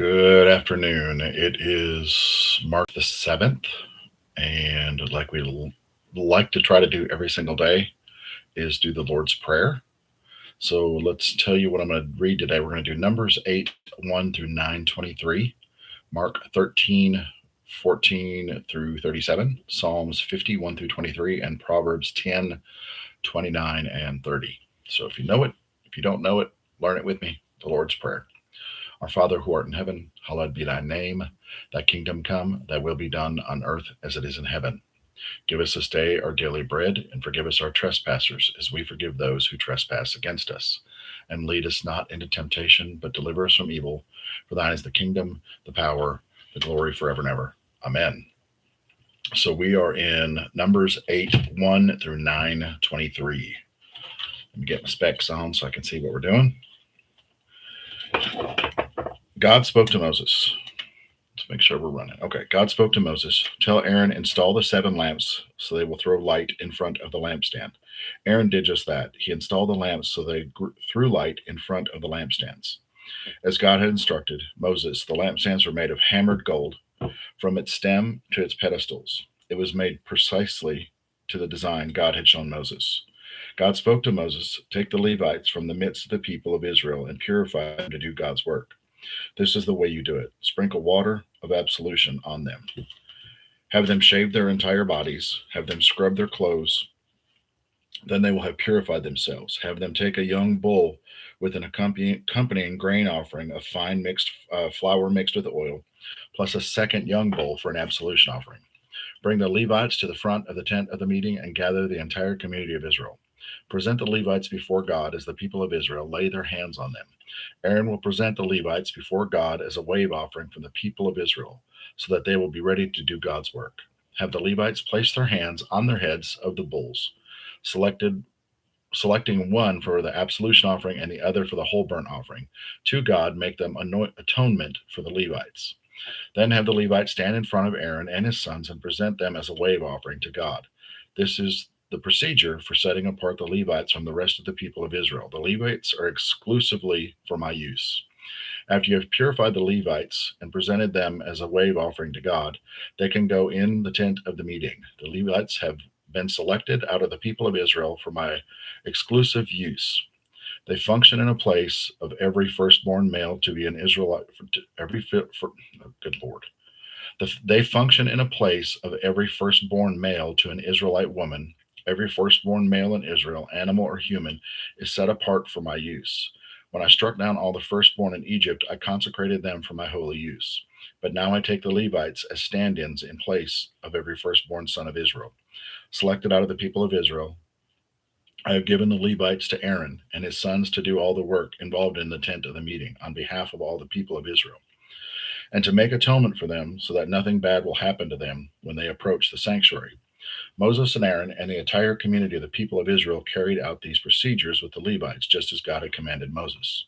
Good afternoon. It is March the 7th, and like we like to try to do every single day is do the Lord's Prayer. So let's tell you what I'm going to read today. We're going to do Numbers 8, 1 through 9:23, Mark 13, 14 through 37, Psalms 51 through 23, and Proverbs 10, 29, and 30. So if you know it, if you don't know it, learn it with me, the Lord's Prayer. Our Father who art in heaven, hallowed be thy name. Thy kingdom come, thy will be done on earth as it is in heaven. Give us this day our daily bread, and forgive us our trespasses, as we forgive those who trespass against us. And lead us not into temptation, but deliver us from evil. For thine is the kingdom, the power, the glory forever and ever. Amen. So we are in Numbers 8, 1 through 9:23. Let me get my specs on so I can see what we're doing. God spoke to Moses. Let's make sure we're running. Okay, God spoke to Moses. Tell Aaron, install the 7 lamps so they will throw light in front of the lampstand. Aaron did just that. He installed the lamps so they threw light in front of the lampstands. As God had instructed Moses, the lampstands were made of hammered gold from its stem to its pedestals. It was made precisely to the design God had shown Moses. God spoke to Moses, take the Levites from the midst of the people of Israel and purify them to do God's work. This is the way you do it. Sprinkle water of absolution on them. Have them shave their entire bodies. Have them scrub their clothes. Then they will have purified themselves. Have them take a young bull with an accompanying grain offering of fine mixed flour mixed with oil, plus a second young bull for an absolution offering. Bring the Levites to the front of the tent of the meeting and gather the entire community of Israel. Present the Levites before God as the people of Israel lay their hands on them. Aaron will present the Levites before God as a wave offering from the people of Israel, so that they will be ready to do God's work. Have the Levites place their hands on their heads of the bulls, selecting one for the absolution offering and the other for the whole burnt offering. To God, make them atonement for the Levites. Then have the Levites stand in front of Aaron and his sons and present them as a wave offering to God. This is the procedure for setting apart the Levites from the rest of the people of Israel. The Levites are exclusively for my use. After you have purified the Levites and presented them as a wave offering to God, they can go in the tent of the meeting. The Levites have been selected out of the people of Israel for my exclusive use. They function in a place of every firstborn male to be an Israelite. Good Lord. They function in a place of every firstborn male to an Israelite woman. Every firstborn male in Israel, animal or human, is set apart for my use. When I struck down all the firstborn in Egypt, I consecrated them for my holy use. But now I take the Levites as stand ins in place of every firstborn son of Israel. Selected out of the people of Israel, I have given the Levites to Aaron and his sons to do all the work involved in the tent of the meeting on behalf of all the people of Israel, and to make atonement for them so that nothing bad will happen to them when they approach the sanctuary. Moses and Aaron and the entire community of the people of Israel carried out these procedures with the Levites, just as God had commanded Moses.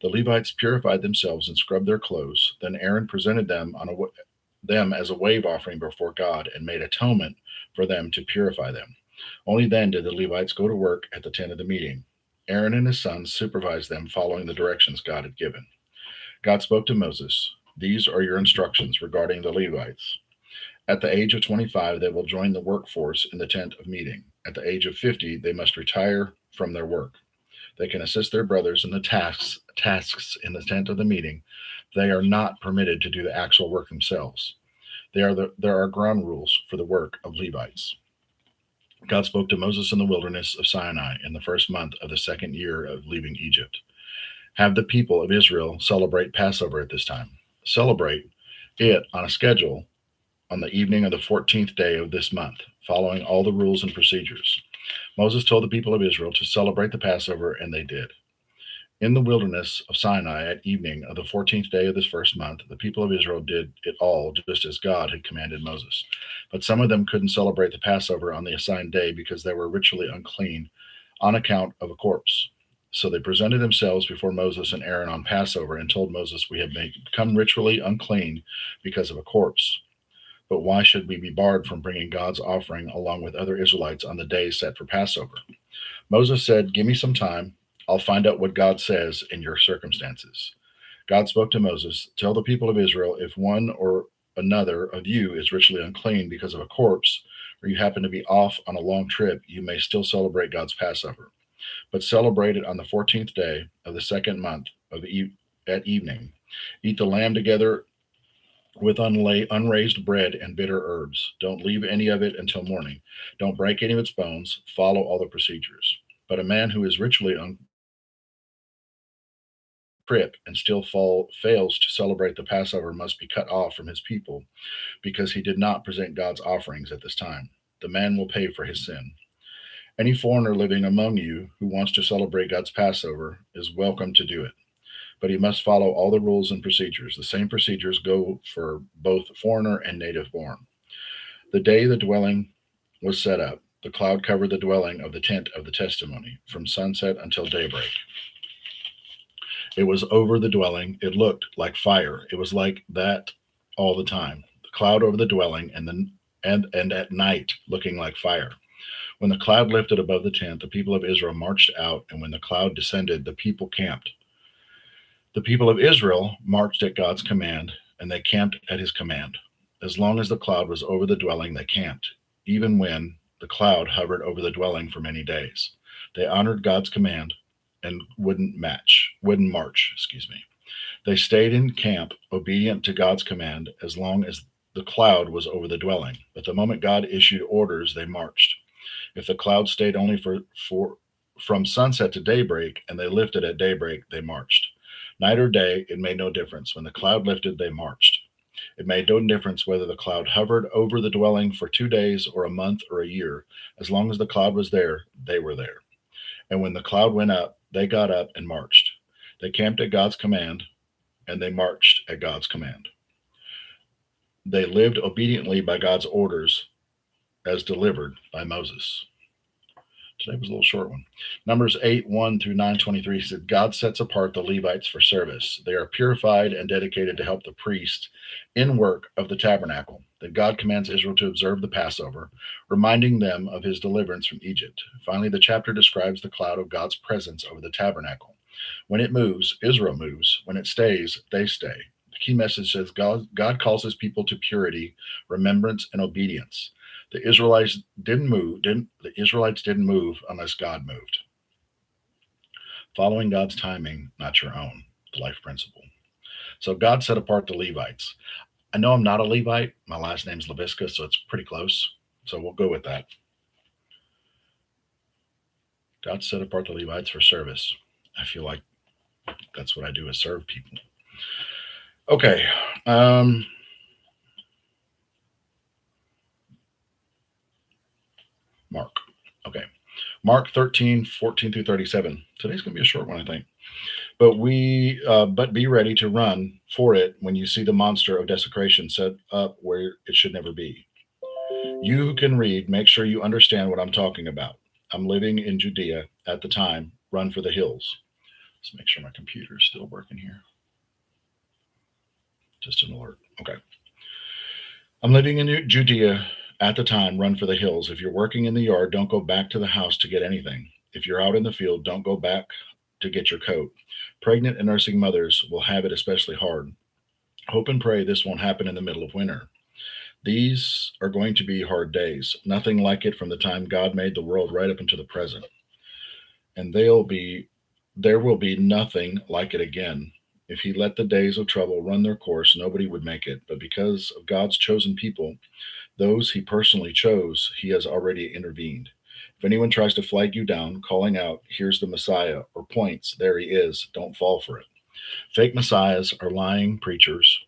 The Levites purified themselves and scrubbed their clothes. Then Aaron presented them as a wave offering before God and made atonement for them to purify them. Only then did the Levites go to work at the tent of the meeting. Aaron and his sons supervised them, following the directions God had given. God spoke to Moses. These are your instructions regarding the Levites. At the age of 25, they will join the workforce in the tent of meeting. At the age of 50, they must retire from their work. They can assist their brothers in the tasks in the tent of the meeting. They are not permitted to do the actual work themselves. There are ground rules for the work of Levites. God spoke to Moses in the wilderness of Sinai in the first month of the second year of leaving Egypt. Have the people of Israel celebrate Passover at this time. Celebrate it on a schedule on the evening of the 14th day of this month, following all the rules and procedures. Moses told the people of Israel to celebrate the Passover, and they did. In the wilderness of Sinai at evening of the 14th day of this first month, the people of Israel did it all just as God had commanded Moses. But some of them couldn't celebrate the Passover on the assigned day because they were ritually unclean on account of a corpse. So they presented themselves before Moses and Aaron on Passover and told Moses, we have become ritually unclean because of a corpse. But why should we be barred from bringing God's offering along with other Israelites on the day set for Passover? Moses said, give me some time. I'll find out what God says in your circumstances. God spoke to Moses, "Tell the people of Israel, if one or another of you is ritually unclean because of a corpse, or you happen to be off on a long trip, you may still celebrate God's Passover. But celebrate it on the 14th day of the second month at evening. Eat the lamb together with unraised bread and bitter herbs. Don't leave any of it until morning. Don't break any of its bones. Follow all the procedures. But a man who is ritually trip and still fails to celebrate the Passover must be cut off from his people because he did not present God's offerings at this time. The man will pay for his sin. Any foreigner living among you who wants to celebrate God's Passover is welcome to do it, but he must follow all the rules and procedures. The same procedures go for both foreigner and native born. The day the dwelling was set up, the cloud covered the dwelling of the tent of the testimony from sunset until daybreak. It was over the dwelling. It looked like fire. It was like that all the time. The cloud over the dwelling and at night looking like fire. When the cloud lifted above the tent, the people of Israel marched out, and when the cloud descended, the people camped. The people of Israel marched at God's command, and they camped at his command. As long as the cloud was over the dwelling, they camped, even when the cloud hovered over the dwelling for many days. They honored God's command and wouldn't march, excuse me. They stayed in camp, obedient to God's command, as long as the cloud was over the dwelling. But the moment God issued orders, they marched. If the cloud stayed only from sunset to daybreak, and they lifted at daybreak, they marched. Night or day, it made no difference. When the cloud lifted, they marched. It made no difference whether the cloud hovered over the dwelling for 2 days or a month or a year. As long as the cloud was there, they were there. And when the cloud went up, they got up and marched. They camped at God's command, and they marched at God's command. They lived obediently by God's orders as delivered by Moses. Today was a little short one. Numbers 8:1 through 9:23 said, God sets apart the Levites for service. They are purified and dedicated to help the priest in work of the tabernacle. Then God commands Israel to observe the Passover, reminding them of his deliverance from Egypt. Finally, the chapter describes the cloud of God's presence over the tabernacle. When it moves, Israel moves. When it stays, they stay. The key message says God calls his people to purity, remembrance, and obedience. The Israelites didn't move unless God moved. Following God's timing, not your own, the life principle. So God set apart the Levites. I know I'm not a Levite. My last name's Leviscus, so it's pretty close. So we'll go with that. God set apart the Levites for service. I feel like that's what I do, is serve people. Okay. Mark. Okay. Mark 13:14 through 37. Today's going to be a short one, I think. But be ready to run for it when you see the monster of desecration set up where it should never be. You who can read, make sure you understand what I'm talking about. I'm living in Judea at the time. Run for the hills. Let's make sure my computer is still working here. Just an alert. Okay. I'm living in Judea at the time. Run for the hills. If you're working in the yard, don't go back to the house to get anything. If you're out in the field, don't go back to get your coat. Pregnant and nursing mothers will have it especially hard. Hope and pray this won't happen in the middle of winter. These are going to be hard days, nothing like it from the time God made the world right up until the present. And there will be nothing like it again. If he let the days of trouble run their course, nobody would make it. But because of God's chosen people, those he personally chose, he has already intervened. If anyone tries to flag you down, calling out, here's the Messiah, or points, there he is, don't fall for it. Fake messiahs are lying preachers,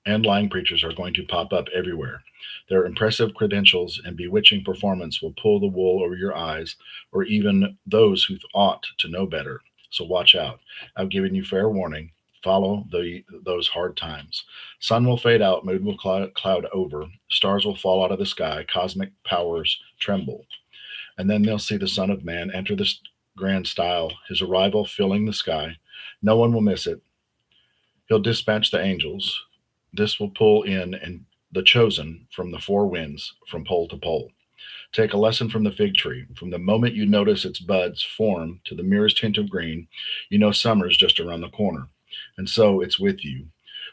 and lying preachers are going to pop up everywhere. Their impressive credentials and bewitching performance will pull the wool over your eyes, or even those who ought to know better. So watch out. I've given you fair warning. Follow those hard times. Sun will fade out, moon will cloud over, stars will fall out of the sky, cosmic powers tremble. And then they'll see the Son of Man enter this grand style, his arrival filling the sky. No one will miss it. He'll dispatch the angels. This will pull in and the chosen from the four winds, from pole to pole. Take a lesson from the fig tree. From the moment you notice its buds form to the merest hint of green, you know summer's just around the corner. And so it's with you.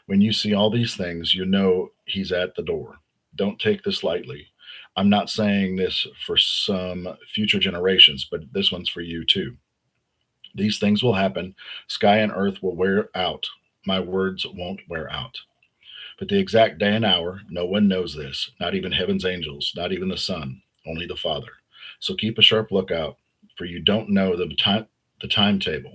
When you see all these things, you know he's at the door. Don't take this lightly. I'm not saying this for some future generations, but this one's for you too. These things will happen. Sky and earth will wear out. My words won't wear out. But the exact day and hour, no one knows this, not even heaven's angels, not even the Son, only the Father. So keep a sharp lookout, for you don't know the timetable.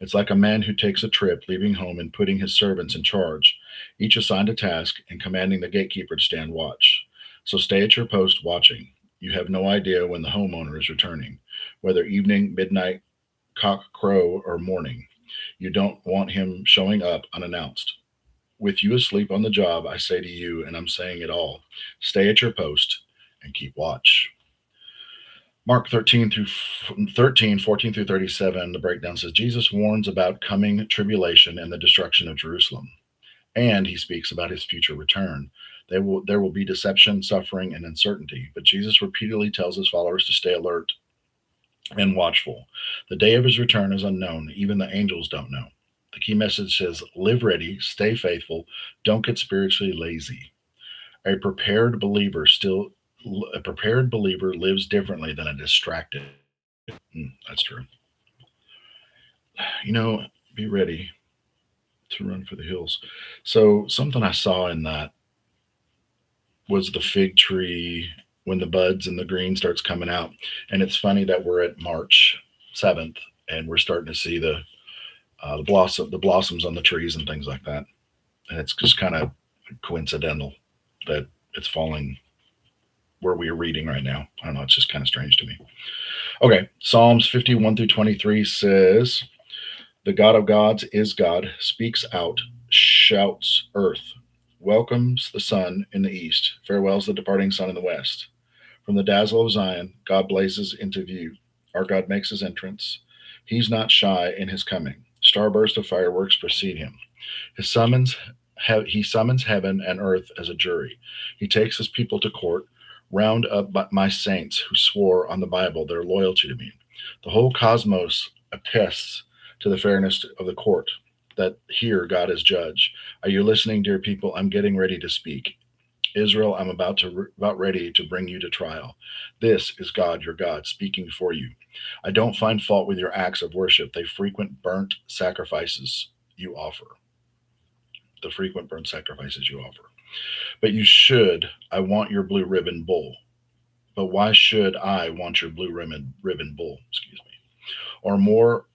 It's like a man who takes a trip, leaving home and putting his servants in charge, each assigned a task, and commanding the gatekeeper to stand watch. So stay at your post watching. You have no idea when the homeowner is returning, whether evening, midnight, cock crow, or morning. You don't want him showing up unannounced. With you asleep on the job, I say to you, and I'm saying it all, stay at your post and keep watch. Mark 13, 14 through 37, the breakdown says Jesus warns about coming tribulation and the destruction of Jerusalem. And he speaks about his future return. There will be deception, suffering, and uncertainty, but Jesus repeatedly tells his followers to stay alert and watchful. The day of his return is unknown. Even the angels don't know. The key message says live ready, stay faithful, don't get spiritually lazy. A prepared believer still a prepared believer lives differently than a distracted. That's true. You know, be ready to run for the hills. So something I saw in that was the fig tree when the buds and the green starts coming out. And it's funny that we're at March 7th and we're starting to see the blossoms on the trees and things like that. And it's just kind of coincidental that it's falling where we are reading right now. I don't know, it's just kind of strange to me. Okay, Psalms 51 through 23 says, the God of gods is God, speaks out, shouts earth, welcomes the sun in the east, farewells the departing sun in the west. From the dazzle of Zion, God blazes into view. Our God makes his entrance. He's not shy in his coming. Starburst of fireworks precede him. His summons, he summons heaven and earth as a jury. He takes his people to court. Round up my saints who swore on the Bible their loyalty to me. The whole cosmos attests to the fairness of the court, that here God is judge. Are you listening, dear people? I'm getting ready to speak. Israel, I'm about ready to bring you to trial. This is God, your God, speaking for you. I don't find fault with your acts of worship. They frequent burnt sacrifices you offer. The frequent burnt sacrifices you offer. But you should, I want your blue ribbon bull. But why should I want your blue ribbon bull? Excuse me. Or more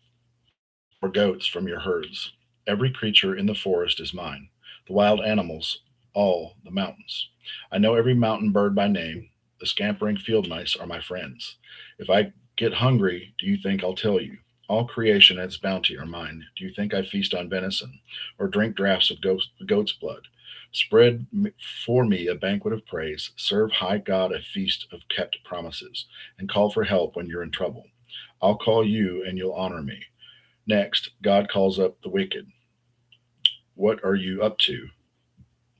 or goats from your herds. Every creature in the forest is mine, the wild animals, all the mountains. I know every mountain bird by name. The scampering field mice are my friends. If I get hungry, do you think I'll tell you? All creation and its bounty are mine. Do you think I feast on venison, or drink draughts of goat's blood? Spread for me a banquet of praise. Serve high God a feast of kept promises, and call for help when you're in trouble. I'll call you, and you'll honor me. Next, God calls up the wicked. What are you up to?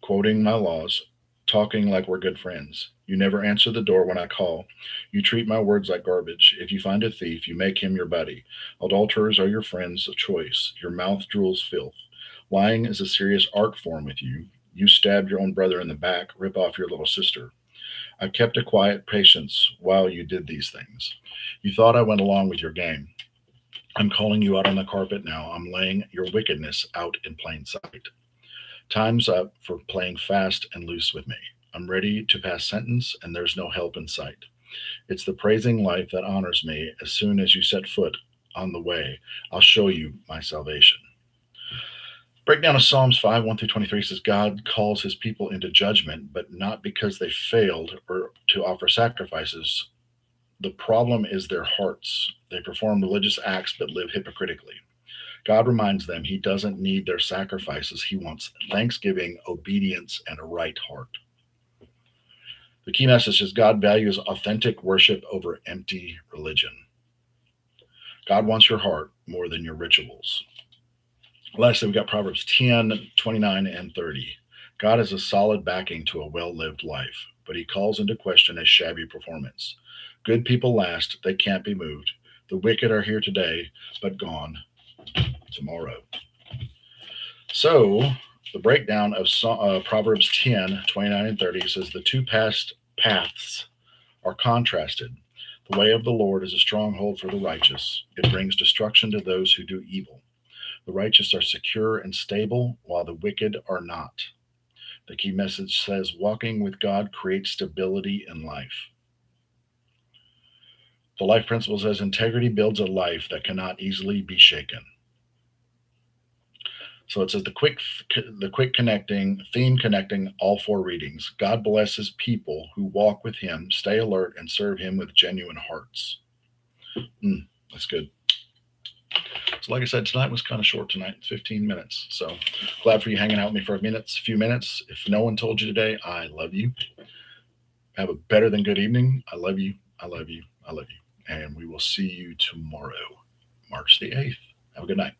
Quoting my laws, talking like we're good friends. You never answer the door when I call. You treat my words like garbage. If you find a thief, you make him your buddy. Adulterers are your friends of choice. Your mouth drools filth. Lying is a serious art form with you. You stabbed your own brother in the back, rip off your little sister. I kept a quiet patience while you did these things. You thought I went along with your game. I'm calling you out on the carpet now. I'm laying your wickedness out in plain sight. Time's up for playing fast and loose with me. I'm ready to pass sentence, and there's no help in sight. It's the praising life that honors me. As soon as you set foot on the way, I'll show you my salvation. Breakdown of Psalms 5, 1 through 23 says God calls his people into judgment, but not because they failed or to offer sacrifices. The problem is their hearts. They perform religious acts but live hypocritically. God reminds them he doesn't need their sacrifices. He wants thanksgiving, obedience, and a right heart. The key message is God values authentic worship over empty religion. God wants your heart more than your rituals. Lastly, we got Proverbs 10, 29, and 30. God is a solid backing to a well-lived life, but he calls into question a shabby performance. Good people last, they can't be moved. The wicked are here today, but gone tomorrow. So the breakdown of Proverbs 10, 29 and 30 says the two past paths are contrasted. The way of the Lord is a stronghold for the righteous. It brings destruction to those who do evil. The righteous are secure and stable, while the wicked are not. The key message says walking with God creates stability in life. The life principle says integrity builds a life that cannot easily be shaken. So it says the quick connecting theme connecting all four readings. God blesses people who walk with Him, stay alert, and serve Him with genuine hearts. That's good. So, like I said, tonight was kind of short tonight, 15 minutes. So glad for you hanging out with me for a few minutes. If no one told you today, I love you. Have a better than good evening. I love you. I love you. I love you. And we will see you tomorrow, March the 8th. Have a good night.